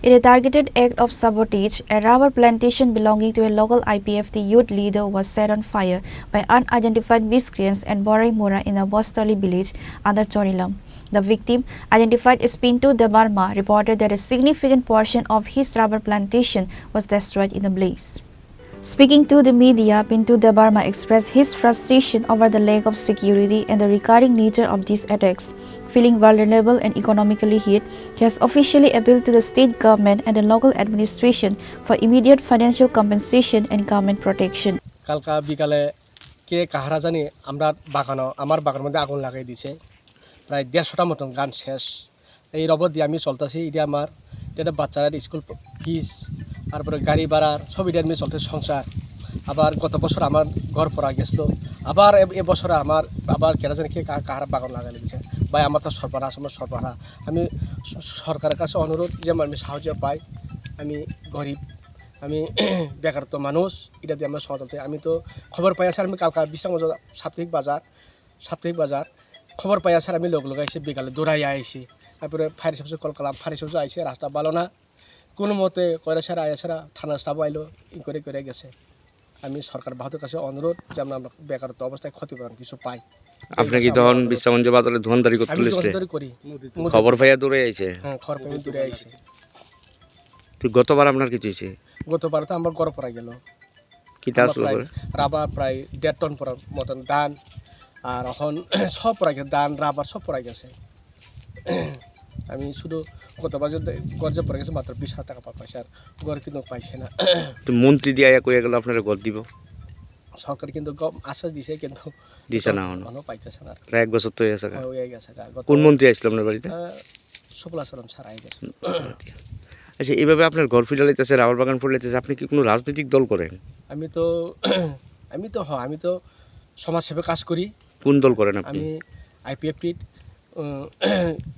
In a targeted act of sabotage, a rubber plantation belonging to a local IPFT youth leader was set on fire by unidentified miscreants at Borai Mora in a Bostoli village under Chorilam. The victim, identified as Pintu Debarma, reported that a significant portion of his rubber plantation was destroyed in the blaze. Speaking to the media, Pintu Debarma expressed his frustration over the lack of security and the recurring nature of these attacks. Feeling vulnerable and economically hit, he has officially appealed to the state government and the local administration for immediate financial compensation and government protection. কালকা বিকালে কে কাহারা জানি আমার বাগানের মধ্যে আগুন লাগাই দিছে প্রায় 150টা মতন গান শেষ এই রবট দিয়ে আমি চলতেছি এটা আমার এটা বাচ্চাদের স্কুল ফিস তারপরে গাড়ি ভাড়ার সব এটা আমি চলতেছে সংসার আবার গত বছর আমার ঘর পড়া গেছিলো আবার এবছরে আমার আবার কেনা জানি কে কাহারা বাগান লাগাই দিছে ভাই আমার তো সরবরাহ আমার সরবরাহ আমি সরকারের কাছে অনুরোধ যে আমি সাহায্য পাই আমি গরিব আমি বেকারত্ব মানুষ এটা দিয়ে আমরা সহজ আমি তো খবর পাই স্যার আমি কালকা বিশ্রামগঞ্জ সাপ্তাহিক বাজার খবর পাই স্যার আমি লোক আইসি বিকালে দৌড়াই আইসি তারপরে ফায়ার সার্ভিসে কল করলাম ফায়ার সার্ভিসে আইসে রাস্তা ভালো না কোনো মতে কয়রা স্যার আয়া স্যার থানা স্টাফ আইলো করে গেছে আমি সরকার বাহাদুর কাছে অনুরোধ যে আমরা বেকারত্ব অবস্থায় ক্ষতিপূরণ কিছু পাই। আপনি কি তখন বিশ্রামগঞ্জ বাজারে ধোয়ানদারি করি খবর পাইয়া দৌড়ে আইছে? হ্যাঁ খবর পাই দৌড়ে আইছে। তো গতবার আপনার কিছু হয়েছে? গতবার তো আমার গড় পড়া গেল কিটা আসলো রাবার প্রায় 1.5 টন মতন ধান আর এখন সব পড়া গেছে ধান রাবার সব পড়া গেছে আমি শুধু গতবার গড়ে পড়ে গেছে মাত্র 20,000 টাকা পাইছে আর গড় কিন্তু পাইছে না। তো মন্ত্রী দিয়া কইয়া গেল আপনারা গড় দিব সরকার কিন্তু আশ্বাস দিছে কিন্তু দিছে না এখনো পাইতেছে না। প্রায় 1 বছর তো হয়ে গেছে। গেছে কোন মন্ত্রী আসছিল আপনার বাড়িতে? শুক্লাচরণ স্যার আই গেছে। আচ্ছা এইভাবে আপনার ঘর ফিরাইতেছে রাবার বাগান ফিরাইতেছে আপনি কি কোনো রাজনৈতিক দল করেন? আমি তো সমাজসেবা কাজ করি। কোন দল করেন আপনি? আমি আইপিএফটির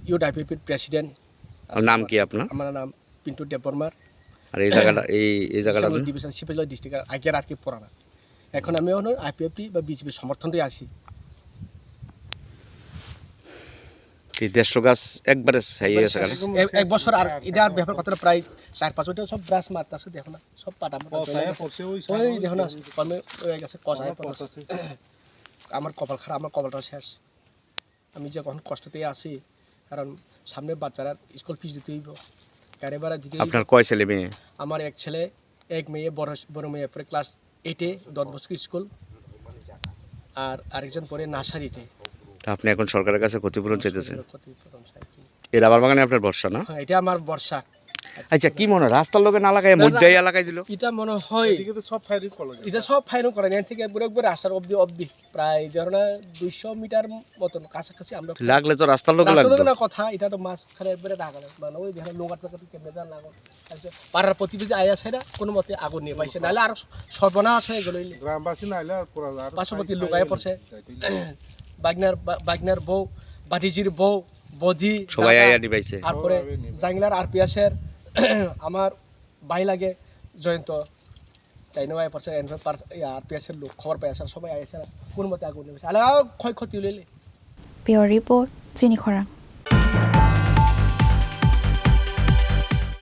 ইউথ আইপিএফটির প্রেসিডেন্ট। আর নাম কি আপনার? আমার নাম পিন্টু দেববর্মা। আর এই জায়গাটা ডিভিশন শিবগঞ্জ ডিস্ট্রিক্টের আগের আর কি পুরানা। এখন আমি আইপিএফটি বা বিজেপির সমর্থনটাই আছি। 150 গাছ একবারে চাই আছে এক বছর আর এটার ব্যাপার কতটা প্রায় 4-5 বছর সব ব্রাশ মারতেছে দেখো না সব পাটা ওই দেখো না কর্মে হয়ে গেছে কষায় পড়ছে আমার কপাল খারাপ আমার কপালটা শেষ আমি যে কখন কষ্টতেই আছি কারণ সামনে বাচ্চারা স্কুল ফিস দিতে হইব গাড়ি ভাড়া দিতে। আপনার কয় ছেলে মেয়ে? আমার এক ছেলে এক মেয়ে বড় মেয়ে পরে ক্লাস 8-এ দনবস্কো স্কুল আর আরেকজন পরে নার্সারিতে। আপনি এখন সরকারের কাছে ক্ষতিপূরণ চাইতেছেন? এই রাবার বাগানে আপনার ভরসা না? হ্যাঁ এটা আমার ভরসা। আচ্ছা কি মনে হয় রাস্তার লোকে না লাগায় মধ্যেই এলাকায় দিল? এটা মনে হয় এটা সব ফাইরিং করে এখান থেকে একবার রাস্তার অবধি প্রায় ধরো 200 মিটার মতন কাছাকাছি আমরা লাগলে তো রাস্তার লোকে লাগবে না কথা এটা তো মাছ খারে একবারে লাগালে মানে ওই দেখো লোকাট টাকাতে কেমনে জান লাগাল পাড়ার প্রতিবেশী আয়া ছাইরা কোনো মতে আগুন নিয়ে পাইছে নাহলে আর সর্বনাশ হয়ে গেল গ্রামবাসী নাইলে আর পুরা পার্শ্ববর্তী লোক আয়া পড়ছে বাগনার বউ বাটিজির বউ বধি সবাই আয়া নিবাইছে। তারপরে জাংলার আরপিএসের আমার ভাই লাগে জয়ন্ত তাই নয় পড়ছে আরপিএসের লোক খবর পাই আসে সবাই আইসে কোন মতে আগুন নিয়ে ক্ষয়ক্ষতি হইলে। Pure Report, Chini Khorang.